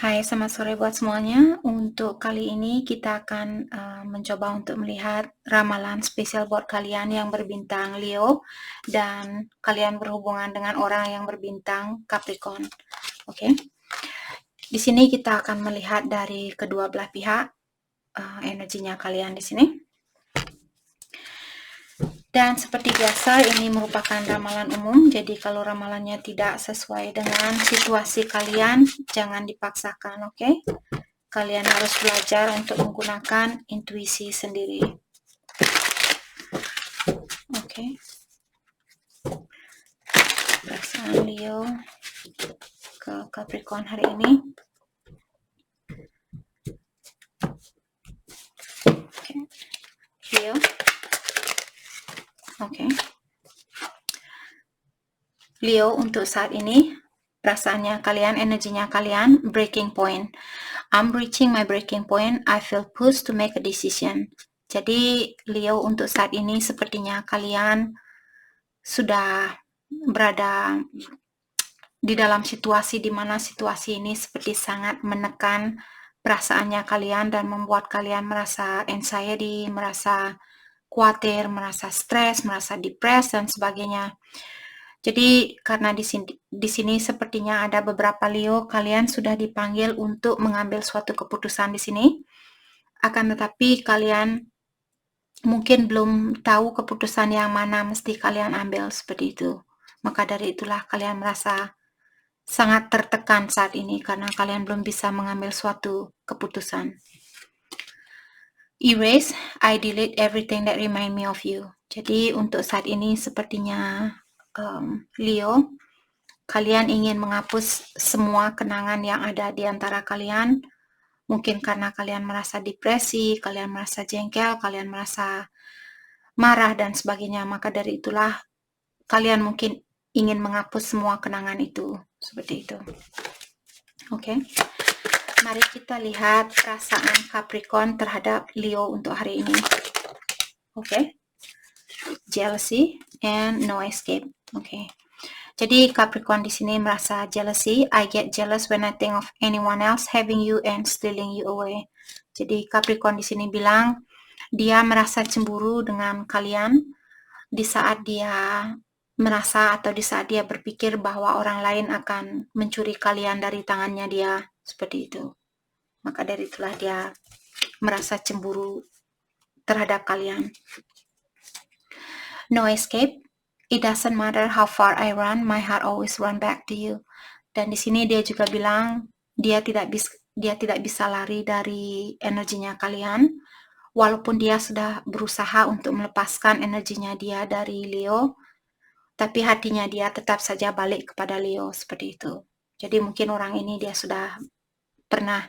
Hai, selamat sore buat semuanya. Untuk kali ini kita akan mencoba untuk melihat ramalan spesial buat kalian yang berbintang Leo dan kalian berhubungan dengan orang yang berbintang Capricorn. Oke. Di sini kita akan melihat dari kedua belah pihak energinya kalian di sini. Dan seperti biasa, ini merupakan ramalan umum, jadi kalau ramalannya tidak sesuai dengan situasi kalian, jangan dipaksakan, oke? Kalian harus belajar untuk menggunakan intuisi sendiri. Oke. Perasaan Leo ke Capricorn hari ini. Oke. Leo. Oke. Leo, untuk saat ini, perasaannya kalian, energinya kalian, breaking point. I'm reaching my breaking point. I feel pushed to make a decision. Jadi, Leo, untuk saat ini sepertinya kalian sudah berada di dalam situasi di mana situasi ini seperti sangat menekan perasaannya kalian dan membuat kalian merasa anxiety, merasa khawatir, merasa stres, merasa depres dan sebagainya. Jadi karena di sini sepertinya ada beberapa Leo, kalian sudah dipanggil untuk mengambil suatu keputusan di sini. Akan tetapi kalian mungkin belum tahu keputusan yang mana mesti kalian ambil seperti itu. Maka dari itulah kalian merasa sangat tertekan saat ini karena kalian belum bisa mengambil suatu keputusan. Erase, I delete everything that remind me of you. Jadi untuk saat ini sepertinya Leo, kalian ingin menghapus semua kenangan yang ada di antara kalian. Mungkin karena kalian merasa depresi, kalian merasa jengkel, kalian merasa marah dan sebagainya. Maka dari itulah kalian mungkin ingin menghapus semua kenangan itu. Seperti itu. Oke. Mari kita lihat perasaan Capricorn terhadap Leo untuk hari ini. Oke. Jealousy and no escape. Oke. Jadi Capricorn di sini merasa jealousy. I get jealous when I think of anyone else having you and stealing you away. Jadi Capricorn di sini bilang dia merasa cemburu dengan kalian di saat dia merasa atau di saat dia berpikir bahwa orang lain akan mencuri kalian dari tangannya dia, seperti itu. Maka dari itulah dia merasa cemburu terhadap kalian. No escape. It doesn't matter how far I run, my heart always run back to you. Dan di sini dia juga bilang dia tidak bisa lari dari energinya kalian, walaupun dia sudah berusaha untuk melepaskan energinya dia dari Leo, tapi hatinya dia tetap saja balik kepada Leo, seperti itu. Jadi mungkin orang ini dia sudah pernah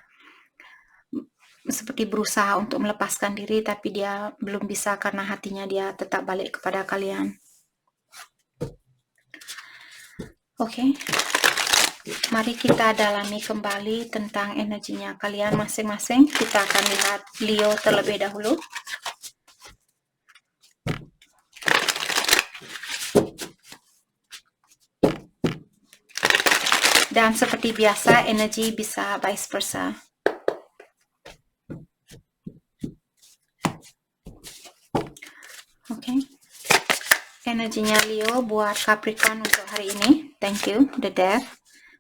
seperti berusaha untuk melepaskan diri, tapi dia belum bisa karena hatinya dia tetap balik kepada kalian. Oke. Mari kita dalami kembali tentang energinya kalian masing-masing. Kita akan lihat Leo terlebih dahulu. Dan seperti biasa, energi bisa vice versa. Oke. Energinya Leo buat Capricorn untuk hari ini. Thank you, the Death.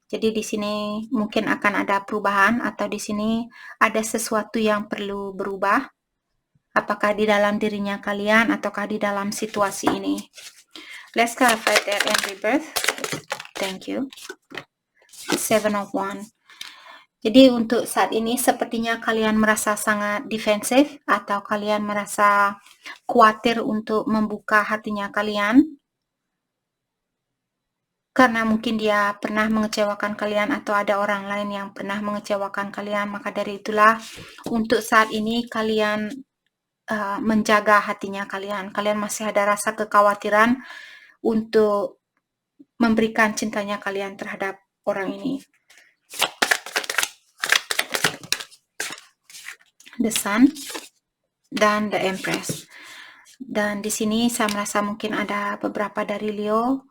Jadi di sini mungkin akan ada perubahan atau di sini ada sesuatu yang perlu berubah. Apakah di dalam dirinya kalian ataukah di dalam situasi ini. Let's clarify that and rebirth. Thank you. 7 of Wands. Jadi untuk saat ini sepertinya kalian merasa sangat defensif atau kalian merasa khawatir untuk membuka hatinya kalian. Karena mungkin dia pernah mengecewakan kalian atau ada orang lain yang pernah mengecewakan kalian. Maka dari itulah untuk saat ini kalian menjaga hatinya kalian. Kalian masih ada rasa kekhawatiran untuk memberikan cintanya kalian terhadap orang ini. The Sun dan The Empress. Dan di sini saya merasa mungkin ada beberapa dari Leo.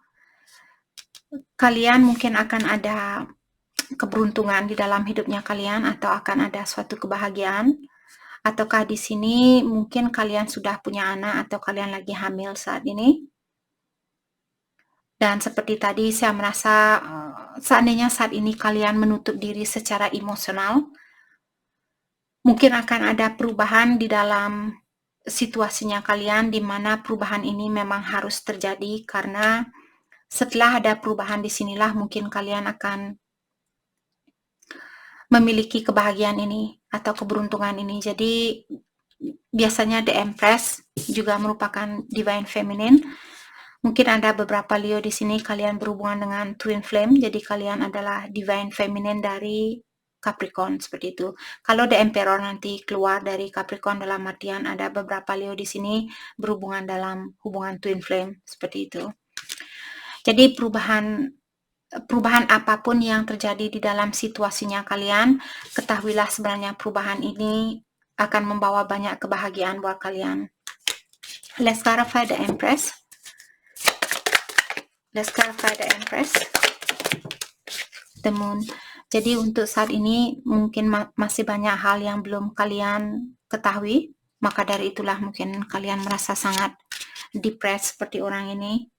Kalian mungkin akan ada keberuntungan di dalam hidupnya kalian atau akan ada suatu kebahagiaan. Ataukah di sini mungkin kalian sudah punya anak atau kalian lagi hamil saat ini. Dan seperti tadi saya merasa seandainya saat ini kalian menutup diri secara emosional, mungkin akan ada perubahan di dalam situasinya kalian, di mana perubahan ini memang harus terjadi karena setelah ada perubahan di sinilah mungkin kalian akan memiliki kebahagiaan ini atau keberuntungan ini. Jadi biasanya The Empress juga merupakan Divine Feminine. Mungkin ada beberapa Leo di sini kalian berhubungan dengan Twin Flame, jadi kalian adalah Divine Feminine dari Capricorn seperti itu. Kalau The Emperor nanti keluar dari Capricorn dalam artian ada beberapa Leo di sini berhubungan dalam hubungan Twin Flame seperti itu. Jadi perubahan apapun yang terjadi di dalam situasinya kalian, ketahuilah sebenarnya perubahan ini akan membawa banyak kebahagiaan buat kalian. Let's clarify the Empress. Let's clarify the Empress. The Moon. Jadi untuk saat ini mungkin masih banyak hal yang belum kalian ketahui, maka dari itulah mungkin kalian merasa sangat depressed seperti orang ini,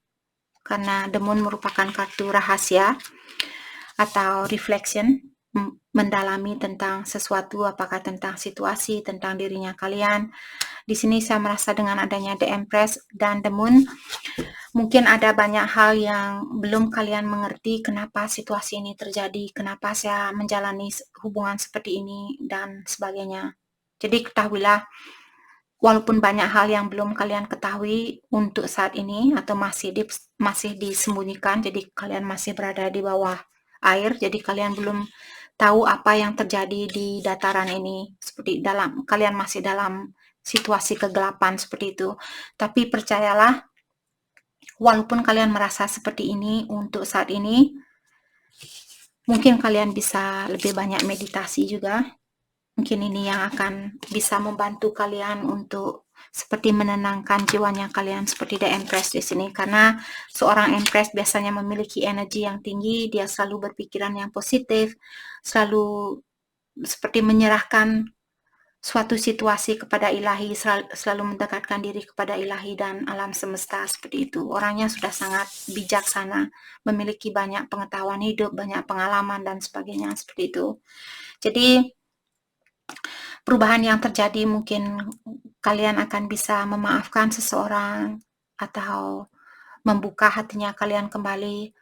karena The Moon merupakan kartu rahasia atau reflection, mendalami tentang sesuatu, apakah tentang situasi, tentang dirinya kalian. Di sini saya merasa dengan adanya The Empress dan The Moon, mungkin ada banyak hal yang belum kalian mengerti kenapa situasi ini terjadi, kenapa saya menjalani hubungan seperti ini, dan sebagainya. Jadi ketahuilah, walaupun banyak hal yang belum kalian ketahui untuk saat ini atau masih disembunyikan, jadi kalian masih berada di bawah air, jadi kalian belum tahu apa yang terjadi di dataran ini, seperti kalian masih dalam situasi kegelapan seperti itu. Tapi percayalah, walaupun kalian merasa seperti ini untuk saat ini, mungkin kalian bisa lebih banyak meditasi juga. Mungkin ini yang akan bisa membantu kalian untuk seperti menenangkan jiwanya kalian seperti The Empress di sini, karena seorang Empress biasanya memiliki energi yang tinggi, dia selalu berpikiran yang positif, selalu seperti menyerahkan suatu situasi kepada ilahi, selalu mendekatkan diri kepada ilahi dan alam semesta seperti itu. Orangnya sudah sangat bijaksana, memiliki banyak pengetahuan hidup, banyak pengalaman dan sebagainya seperti itu. Jadi perubahan yang terjadi mungkin kalian akan bisa memaafkan seseorang atau membuka hatinya kalian kembali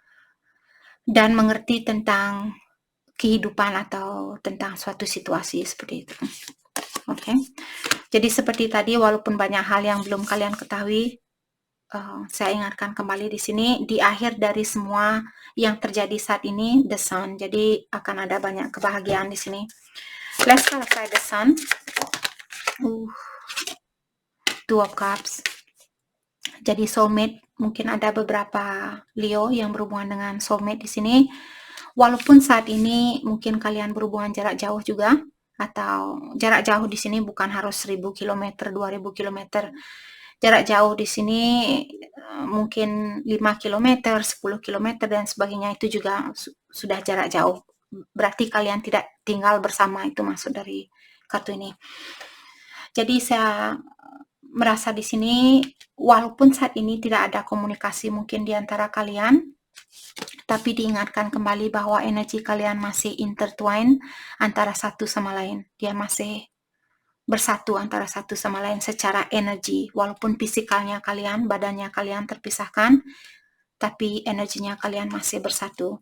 dan mengerti tentang kehidupan atau tentang suatu situasi seperti itu. Oke. Jadi seperti tadi, walaupun banyak hal yang belum kalian ketahui, saya ingatkan kembali di sini, di akhir dari semua yang terjadi saat ini, the Sun. Jadi akan ada banyak kebahagiaan di sini. Let's clarify the Sun. Two of Cups. Jadi soulmate, mungkin ada beberapa Leo yang berhubungan dengan soulmate di sini. Walaupun saat ini mungkin kalian berhubungan jarak jauh juga, atau jarak jauh di sini bukan harus 1000 km, 2000 km. Jarak jauh di sini mungkin 5 km, 10 km dan sebagainya, itu juga sudah jarak jauh. Berarti kalian tidak tinggal bersama, itu maksud dari kartu ini. Jadi saya merasa di sini walaupun saat ini tidak ada komunikasi mungkin di antara kalian, tapi diingatkan kembali bahwa energi kalian masih intertwine antara satu sama lain. Dia masih bersatu antara satu sama lain secara energi. Walaupun fisikalnya kalian, badannya kalian terpisahkan, tapi energinya kalian masih bersatu.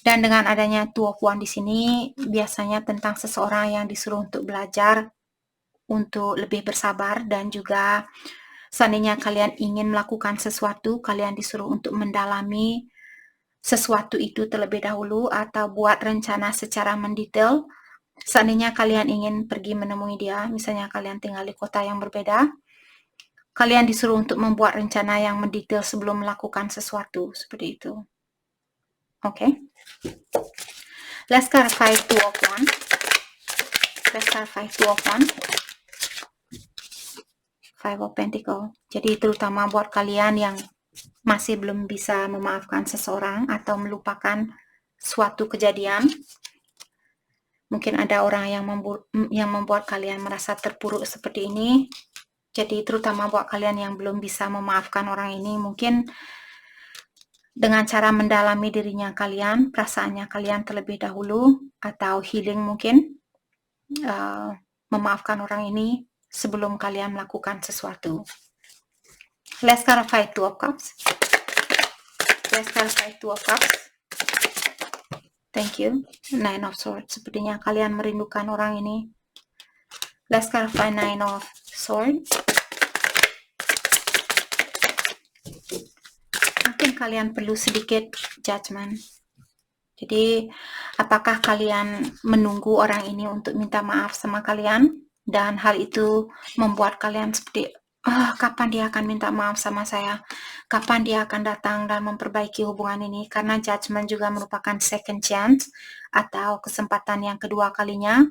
Dan dengan adanya Two of Wands di sini, biasanya tentang seseorang yang disuruh untuk belajar, untuk lebih bersabar, dan juga seandainya kalian ingin melakukan sesuatu, kalian disuruh untuk mendalami sesuatu itu terlebih dahulu atau buat rencana secara mendetail. Seandainya kalian ingin pergi menemui dia, misalnya kalian tinggal di kota yang berbeda, kalian disuruh untuk membuat rencana yang mendetail sebelum melakukan sesuatu, seperti itu. Oke. Let's clarify Two of Wands. Let's clarify Two of Wands. Five of Pentacles. Jadi terutama buat kalian yang masih belum bisa memaafkan seseorang atau melupakan suatu kejadian. Mungkin ada orang yang membuat kalian merasa terpuruk seperti ini. Jadi terutama buat kalian yang belum bisa memaafkan orang ini, mungkin dengan cara mendalami dirinya kalian, perasaannya kalian terlebih dahulu, atau healing mungkin, memaafkan orang ini sebelum kalian melakukan sesuatu. Let's clarify Two of Cups. Let's clarify Two of Cups. Thank you. Nine of Swords. Sepertinya kalian merindukan orang ini. Let's clarify Nine of Swords. Mungkin kalian perlu sedikit judgment. Jadi, apakah kalian menunggu orang ini untuk minta maaf sama kalian? Dan hal itu membuat kalian seperti, kapan dia akan minta maaf sama saya? Kapan dia akan datang dan memperbaiki hubungan ini? Karena judgment juga merupakan second chance atau kesempatan yang kedua kalinya.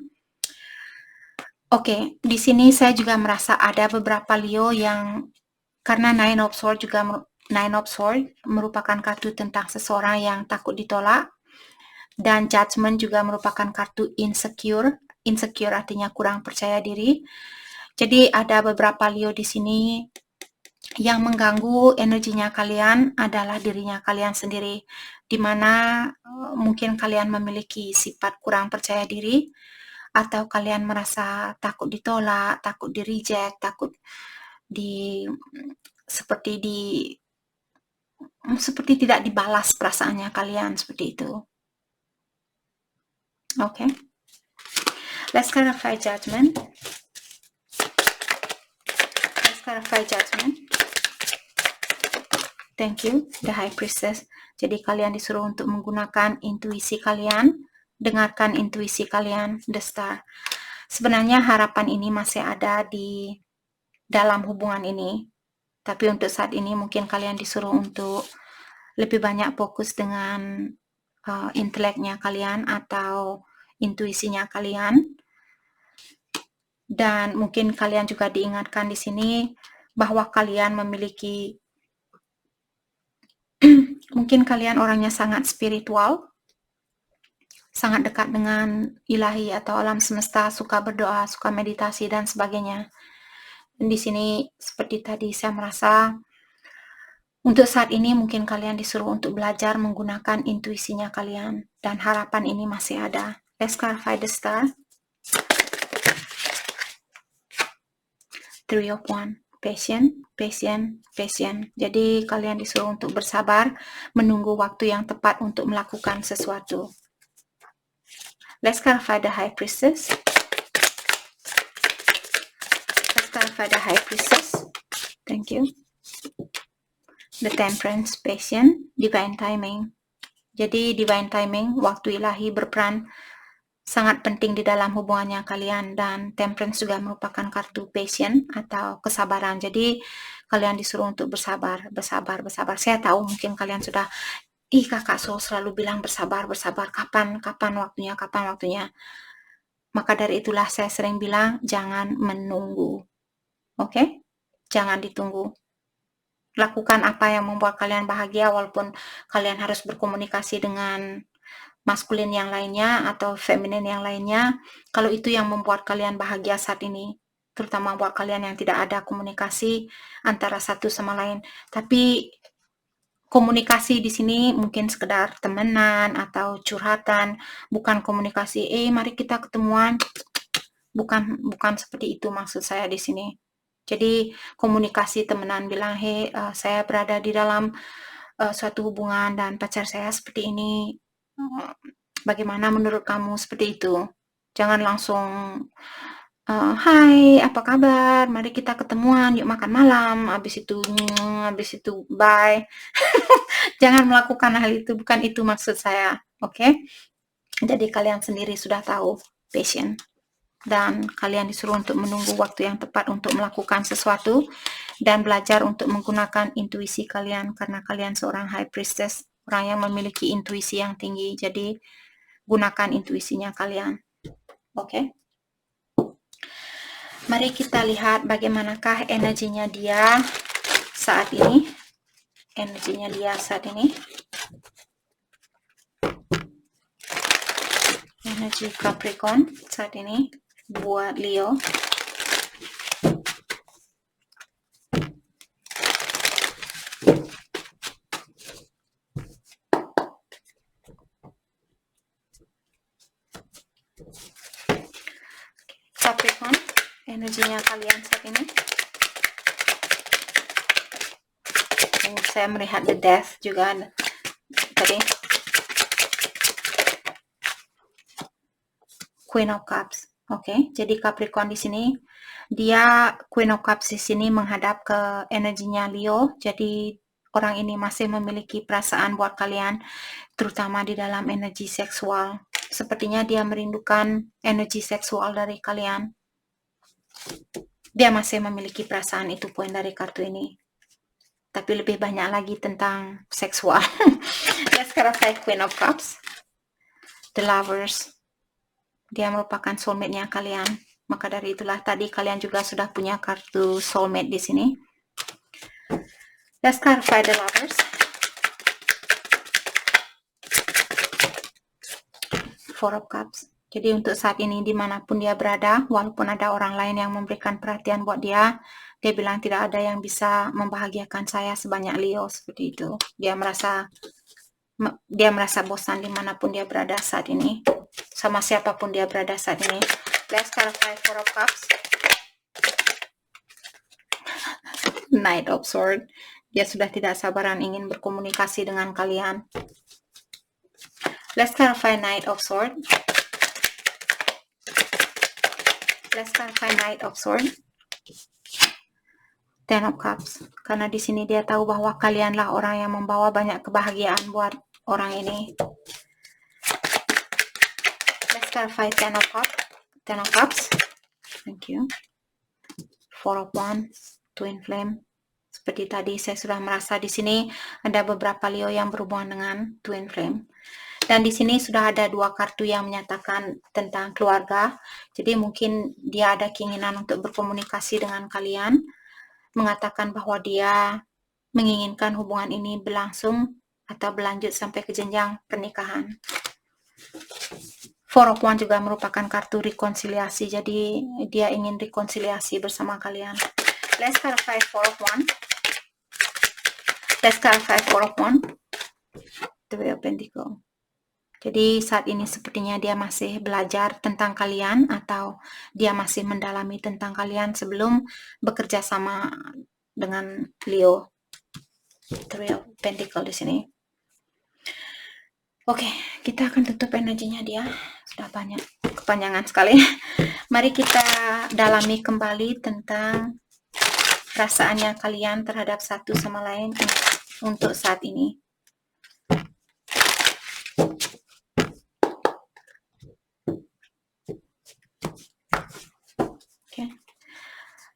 Oke, di sini saya juga merasa ada beberapa Leo yang, karena Nine of Swords merupakan kartu tentang seseorang yang takut ditolak, dan Judgment juga merupakan kartu insecure. Insecure artinya kurang percaya diri. Jadi ada beberapa Leo di sini yang mengganggu energinya kalian adalah dirinya kalian sendiri, di mana mungkin kalian memiliki sifat kurang percaya diri, atau kalian merasa takut ditolak, takut di reject, takut seperti tidak dibalas perasaannya kalian, seperti itu. Okay. Let's clarify Judgment. Let's clarify Judgment. Thank you, the High Priestess. Jadi kalian disuruh untuk menggunakan intuisi kalian, dengarkan intuisi kalian, the Star. Sebenarnya harapan ini masih ada di dalam hubungan ini, tapi untuk saat ini mungkin kalian disuruh untuk lebih banyak fokus dengan inteleknya kalian atau intuisinya kalian. Dan mungkin kalian juga diingatkan di sini bahwa kalian memiliki mungkin kalian orangnya sangat spiritual, sangat dekat dengan ilahi atau alam semesta, suka berdoa, suka meditasi dan sebagainya. Dan di sini seperti tadi saya merasa untuk saat ini mungkin kalian disuruh untuk belajar menggunakan intuisinya kalian, dan harapan ini masih ada. Let's clarify the Star. Three of Wands. Patient. Jadi kalian disuruh untuk bersabar, menunggu waktu yang tepat untuk melakukan sesuatu. Let's clarify the High Priestess. Let's clarify the High Priestess. Thank you. The Temperance, Patient, Divine Timing. Jadi Divine Timing, waktu ilahi berperan sangat penting di dalam hubungannya kalian, dan Temperance juga merupakan kartu patient atau kesabaran. Jadi kalian disuruh untuk bersabar. Saya tahu mungkin kalian sudah, Kakak Soul selalu bilang bersabar, kapan waktunya. Maka dari itulah saya sering bilang jangan menunggu. Oke? Jangan ditunggu. Lakukan apa yang membuat kalian bahagia, walaupun kalian harus berkomunikasi dengan maskulin yang lainnya atau feminin yang lainnya. Kalau itu yang membuat kalian bahagia saat ini, terutama buat kalian yang tidak ada komunikasi antara satu sama lain. Tapi komunikasi di sini mungkin sekedar temenan atau curhatan, bukan komunikasi mari kita ketemuan. Bukan seperti itu maksud saya di sini. Jadi komunikasi temenan, bilang saya berada di dalam suatu hubungan dan pacar saya seperti ini, bagaimana menurut kamu, seperti itu. Jangan langsung hai apa kabar, mari kita ketemuan, yuk makan malam, habis itu bye. Jangan melakukan hal itu, bukan itu maksud saya. Oke? Jadi kalian sendiri sudah tahu, patient. Dan kalian disuruh untuk menunggu waktu yang tepat untuk melakukan sesuatu dan belajar untuk menggunakan intuisi kalian, karena kalian seorang High Priestess, orang yang memiliki intuisi yang tinggi. Jadi gunakan intuisinya kalian. Oke? Mari kita lihat bagaimanakah energinya dia saat ini. energi Capricorn saat ini buat Leo. Capricorn, energinya kalian saat ini. Saya melihat the death juga tadi. Queen of Cups. Oke, jadi Capricorn di sini dia Queen of Cups di sini menghadap ke energinya Leo. Jadi orang ini masih memiliki perasaan buat kalian, terutama di dalam energi seksual. Sepertinya dia merindukan energi seksual dari kalian. Dia masih memiliki perasaan, itu poin dari kartu ini. Tapi lebih banyak lagi tentang seksual. Let's clarify Queen of Cups. The Lovers. Dia merupakan soulmate-nya kalian. Maka dari itulah tadi kalian juga sudah punya kartu soulmate di sini. Let's clarify the Lovers. Four of Cups. Jadi untuk saat ini dimanapun dia berada, walaupun ada orang lain yang memberikan perhatian buat dia bilang tidak ada yang bisa membahagiakan saya sebanyak Leo, seperti itu. Dia merasa bosan dimanapun dia berada saat ini. Sama siapapun dia berada saat ini. Let's clarify Four of Cups. Knight of Swords. Dia sudah tidak sabaran ingin berkomunikasi dengan kalian. Let's clarify Knight of Swords. Let's clarify Knight of Swords. Ten of Cups. Karena di sini dia tahu bahwa kalianlah orang yang membawa banyak kebahagiaan buat orang ini. Let's clarify Ten of Cups. Ten of Cups. Thank you. Four of Wands. Twin Flame. Seperti tadi saya sudah merasa di sini ada beberapa Leo yang berhubungan dengan Twin Flame. Dan di sini sudah ada dua kartu yang menyatakan tentang keluarga. Jadi mungkin dia ada keinginan untuk berkomunikasi dengan kalian, mengatakan bahwa dia menginginkan hubungan ini berlangsung atau berlanjut sampai ke jenjang pernikahan. Four of Wands juga merupakan kartu rekonsiliasi, jadi dia ingin rekonsiliasi bersama kalian. Let's clarify Four of Wands. Let's clarify Four of Wands. Three of Pentacles. Jadi saat ini sepertinya dia masih belajar tentang kalian atau dia masih mendalami tentang kalian sebelum bekerja sama dengan Leo. Three of Pentacles di sini. Oke, kita akan tutup energinya dia. Sudah banyak, kepanjangan sekali. Mari kita dalami kembali tentang perasaannya kalian terhadap satu sama lain untuk saat ini.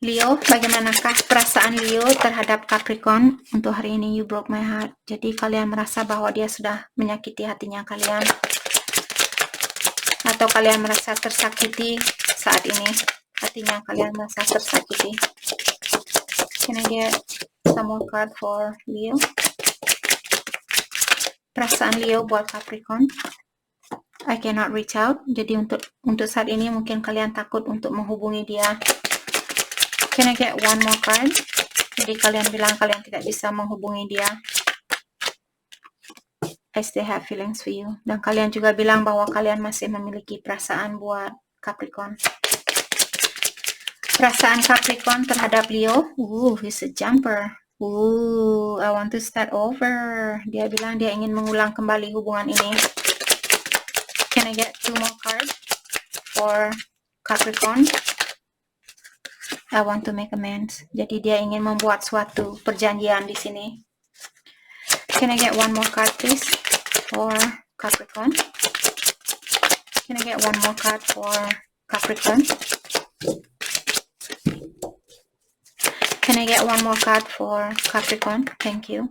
Leo, bagaimanakah perasaan Leo terhadap Capricorn untuk hari ini? You broke my heart. Jadi kalian merasa bahwa dia sudah menyakiti hatinya kalian, atau kalian merasa tersakiti saat ini, hatinya kalian merasa tersakiti. Can I get some more card for Leo? Perasaan Leo buat Capricorn. I cannot reach out. Jadi untuk saat ini mungkin kalian takut untuk menghubungi dia. Can I get one more card? Jadi kalian bilang kalian tidak bisa menghubungi dia. I still have feelings for you. Dan kalian juga bilang bahwa kalian masih memiliki perasaan buat Capricorn. Perasaan Capricorn terhadap Leo. He's a jumper. I want to start over. Dia bilang dia ingin mengulang kembali hubungan ini. Can I get two more cards for Capricorn? I want to make amends. Jadi dia ingin membuat suatu perjanjian di sini. Can I get one more card please for Capricorn? Can I get one more card for Capricorn? Can I get one more card for Capricorn? Thank you.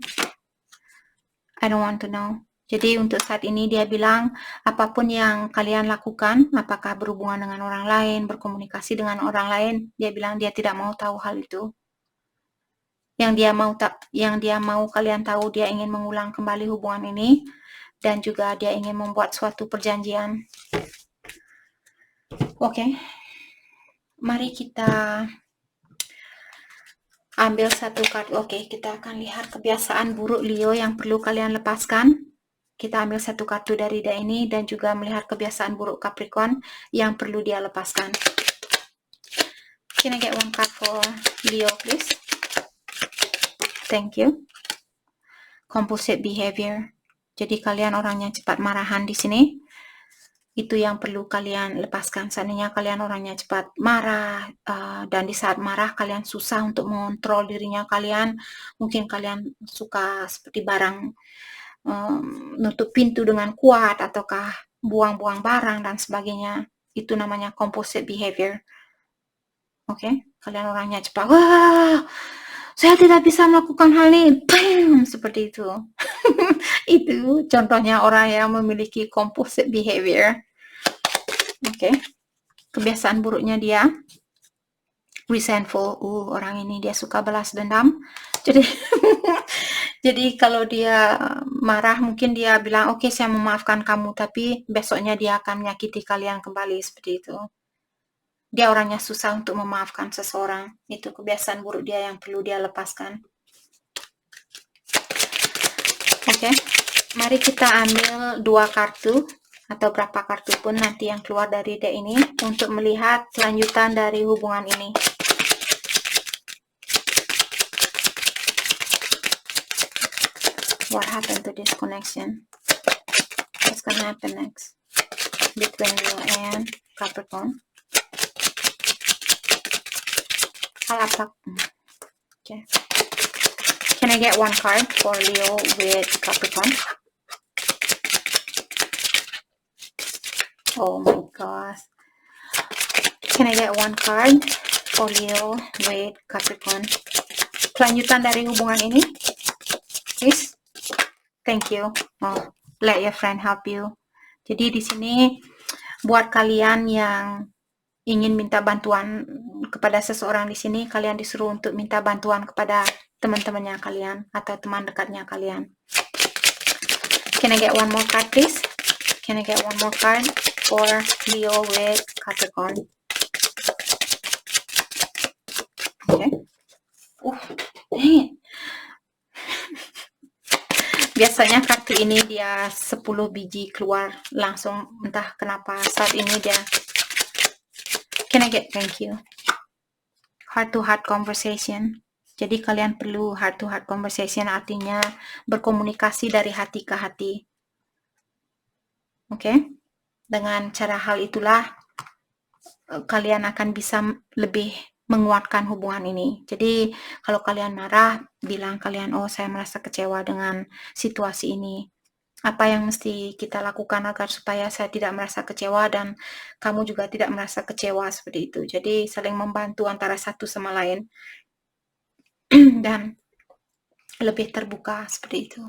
I don't want to know. Jadi untuk saat ini dia bilang apapun yang kalian lakukan, apakah berhubungan dengan orang lain, berkomunikasi dengan orang lain, dia bilang dia tidak mau tahu hal itu. Yang dia mau kalian tahu, dia ingin mengulang kembali hubungan ini dan juga dia ingin membuat suatu perjanjian. Oke, mari kita ambil satu kartu. Oke, kita akan lihat kebiasaan buruk Leo yang perlu kalian lepaskan. Kita ambil satu kartu dari deck ini dan juga melihat kebiasaan buruk Capricorn yang perlu dia lepaskan. Can I get one card for Leo, please? Thank you. Compulsive behavior. Jadi kalian orangnya cepat marahan di sini. Itu yang perlu kalian lepaskan. Seandainya kalian orangnya cepat marah, dan di saat marah kalian susah untuk mengontrol dirinya kalian. Mungkin kalian suka seperti barang nutup pintu dengan kuat, ataukah buang-buang barang dan sebagainya. Itu namanya compulsive behavior. Oke, kalian orangnya cepat, wah, saya tidak bisa melakukan hal ini, bam, seperti itu. Itu contohnya orang yang memiliki compulsive behavior. Oke, kebiasaan buruknya dia resentful. Orang ini dia suka balas dendam. Jadi jadi kalau dia marah, mungkin dia bilang, oke, saya memaafkan kamu, tapi besoknya dia akan menyakiti kalian kembali, seperti itu. Dia orangnya susah untuk memaafkan seseorang. Itu kebiasaan buruk dia yang perlu dia lepaskan. Oke, mari kita ambil 2 kartu atau berapa kartu pun nanti yang keluar dari deck ini untuk melihat kelanjutan dari hubungan ini. What happened to this connection? What's gonna happen next between Leo and Capricorn? Okay. Can I get one card for Leo with Capricorn? Oh my gosh. Can I get one card for Leo with Capricorn? Kelanjutan dari hubungan ini, please. Thank you. Oh, let your friend help you. Jadi di sini buat kalian yang ingin minta bantuan kepada seseorang di sini, kalian disuruh untuk minta bantuan kepada teman-temannya kalian atau teman dekatnya kalian. Can I get one more card, please? Can I get one more card for Leo with Capricorn? Okay. Dang it. Biasanya kartu ini dia 10 biji keluar langsung, entah kenapa saat ini dia. Can I get, thank you, heart to heart conversation. Jadi kalian perlu heart to heart conversation, artinya berkomunikasi dari hati ke hati. Oke, dengan cara hal itulah kalian akan bisa lebih menguatkan hubungan ini. Jadi kalau kalian marah, bilang kalian, oh saya merasa kecewa dengan situasi ini. Apa yang mesti kita lakukan agar supaya saya tidak merasa kecewa dan kamu juga tidak merasa kecewa, seperti itu. Jadi saling membantu antara satu sama lain dan lebih terbuka, seperti itu.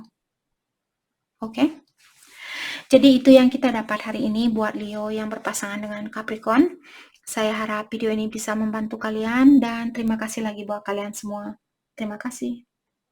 Oke. Jadi itu yang kita dapat hari ini buat Leo yang berpasangan dengan Capricorn. Saya harap video ini bisa membantu kalian dan terima kasih lagi buat kalian semua. Terima kasih.